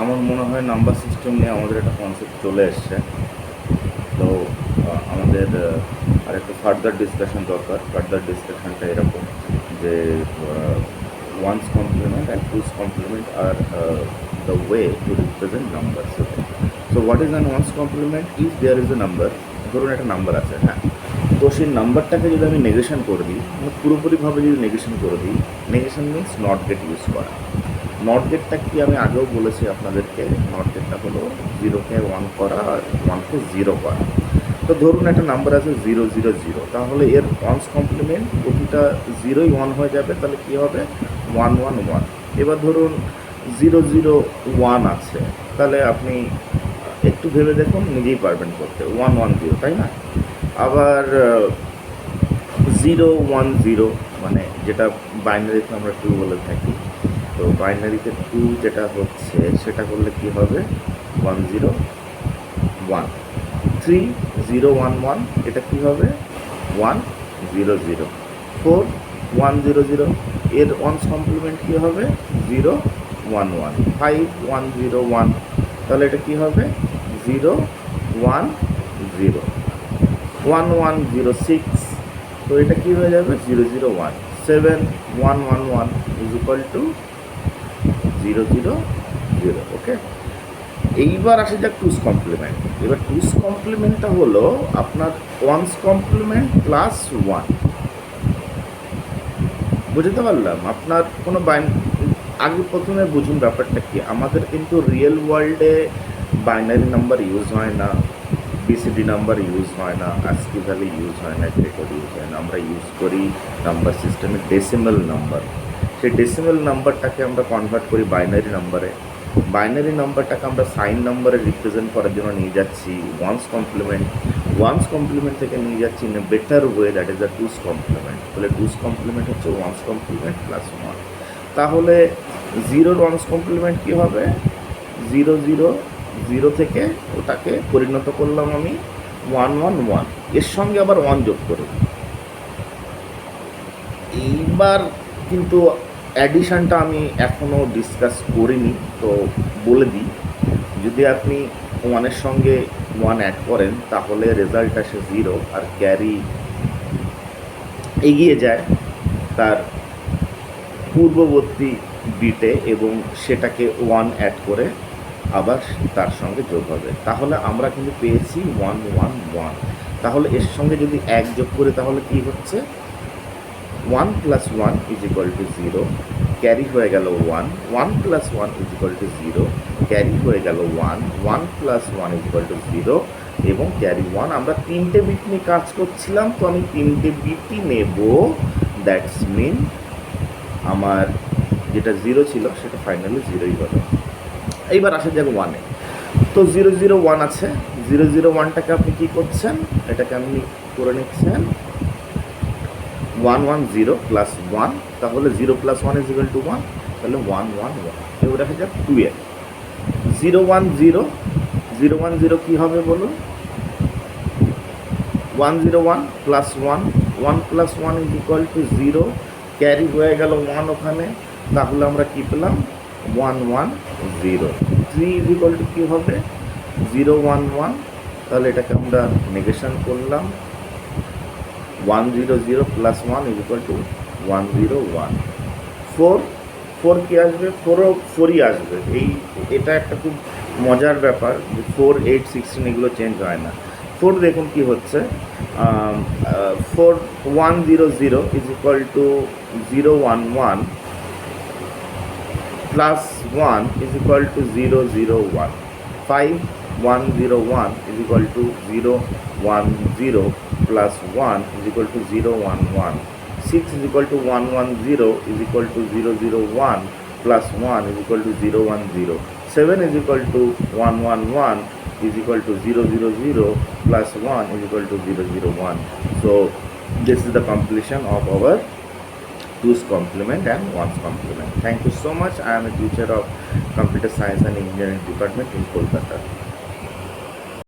আমার মনে হয় নাম্বার সিস্টেম নিয়ে আমাদের একটা কনসেপ্ট চলে এসছে। তো আমাদের আরেকটু ফার্দার ডিসকাশন দরকার। ফার্দার ডিসকাশনটা এরকম যে one's complement and two's complement আর the way to represent numbers. Okay. So what is an ones complement? If there is a number, ধরুন একটা নাম্বার আছে, হ্যাঁ, তো সেই নাম্বারটাকে যদি আমি নেগেশন করে দিই, মানে পুরোপুরিভাবে যদি নেগেশন করে দিই, negation means not gate use করা। নট গেটটা কি আমি আগেও বলেছি আপনাদেরকে, নট গেটটা হলো জিরোকে ওয়ান করা আর ওয়ানকে জিরো করা। তো ধরুন একটা নাম্বার আছে 000, তাহলে এর ওয়ান্স কমপ্লিমেন্ট প্রতিটা জিরোই ওয়ান হয়ে যাবে, তাহলে কী হবে 111। এবার ধরুন 001 আছে, তাহলে আপনি একটু ভেবে দেখুন, নিজেই পারবেন করতে, 110, তাই না? আবার 010 মানে যেটা বাইনারিতে আমরা 2 বলে থাকি, তো বাইনারিতে 2 যেটা হচ্ছে সেটা করলে কি হবে 101। 3011 এটা কি হবে 100। 4100 এর ওয়ান্স কমপ্লিমেন্ট কী হবে 011। 5101 তাহলে এটা কি হবে 010। 1106 তো এটা কি হয়ে যাবে 001। 7111 ইজ ইকুয়াল টু 000। ওকে, এইবার আসে যাক টুস কমপ্লিমেন্ট। এবার টুস কমপ্লিমেন্টটা হলো আপনার ওয়ান্স কমপ্লিমেন্ট প্লাস ওয়ান। বুঝতে পারলাম আপনার কোনো আগে প্রথমে বুঝুন ব্যাপারটা কি। আমাদের কিন্তু রিয়েল ওয়ার্ল্ডে বাইনারি নাম্বার ইউজ হয় না, বিসিডি নাম্বার ইউজ হয় না, আস্কি ভ্যালু ইউজ হয় না, গ্রেটার ইউজ হয় না। আমরা ইউজ করি নাম্বার সিস্টেমে ডেসিমাল নাম্বার। সেই ডেসিমাল নাম্বারটাকে আমরা কনভার্ট করি বাইনারি নাম্বারে। বাইনারি নাম্বারটাকে আমরা সাইন নাম্বারে রিপ্রেজেন্ট করার জন্য নিয়ে যাচ্ছি ওয়ান্স কমপ্লিমেন্ট। ওয়ান্স কমপ্লিমেন্ট থেকে নিয়ে যাচ্ছি in a better way, that is the two's complement. তাহলে টুস কমপ্লিমেন্ট হচ্ছে ওয়ান্স কমপ্লিমেন্ট প্লাস ওয়ান। তাহলে জিরোর ওয়ান্স কমপ্লিমেন্ট কী হবে 000 থেকে ওটাকে পরিণত করলাম আমি 111, এর সঙ্গে আবার ওয়ান যোগ করে। এইবার কিন্তু অ্যাডিশানটা আমি এখনও ডিসকাস করিনি, তো বলে দিই, যদি আপনি ওয়ানের সঙ্গে ওয়ান অ্যাড করেন তাহলে রেজাল্ট আসে 0 আর ক্যারি এগিয়ে যায় তার পূর্ববর্তী বিটে এবং সেটাকে ওয়ান অ্যাড করে আবার তার সঙ্গে যোগ হবে। তাহলে আমরা কিন্তু পেয়েছি 111। তাহলে এর সঙ্গে যদি এক যোগ করি তাহলে কি হচ্ছে 1 + 1 = 0, ক্যারি হয়ে গেল 1। 1 + 1 = 0, ক্যারি হয়ে গেল 1। 1 + 1 = 0 এবং ক্যারি 1। আমরা 3টে বিট নিয়ে কাজ করছিলাম, তো আমি 3টে বিটই নেব। দ্যাটস মিন আমার যেটা 0 ছিল সেটা ফাইনালি 0ই হলো। এইবার আসা যাক 1-এ। তো 001 আছে, 001টাকে আপনি কী করছেন, এটাকে আপনি করে নিচ্ছেন 110 + 1, তাহলে 0 + 1 = 1, তাহলে 111। এবার দেখা যাক 2-এ। 010 কী হবে বলুন 101 + 1, 1 + 1 = 0, ক্যারি হয়ে গেল 1 ওখানে, তাহলে আমরা কী পেলাম 110। 3 কী হবে 011, তাহলে এটাকে আমরা নেগেশন করলাম 100 + 1 = 101। 4 কি আসবে 4ই আসবে। এটা একটা খুব মজার ব্যাপার যে 4, 8, 16 এগুলো চেঞ্জ হয় না। 4 দেখুন কি হচ্ছে 4100 = 011 plus 1 = 001। 5101 = 010 plus 1 = 011। 6 = 110 = 001 plus 1 = 010। 7 = 111 000 plus 1 = 001। So this is the completion of our two's complement and one's complement. Thank you so much. I am a teacher of computer science and engineering department in Kolkata.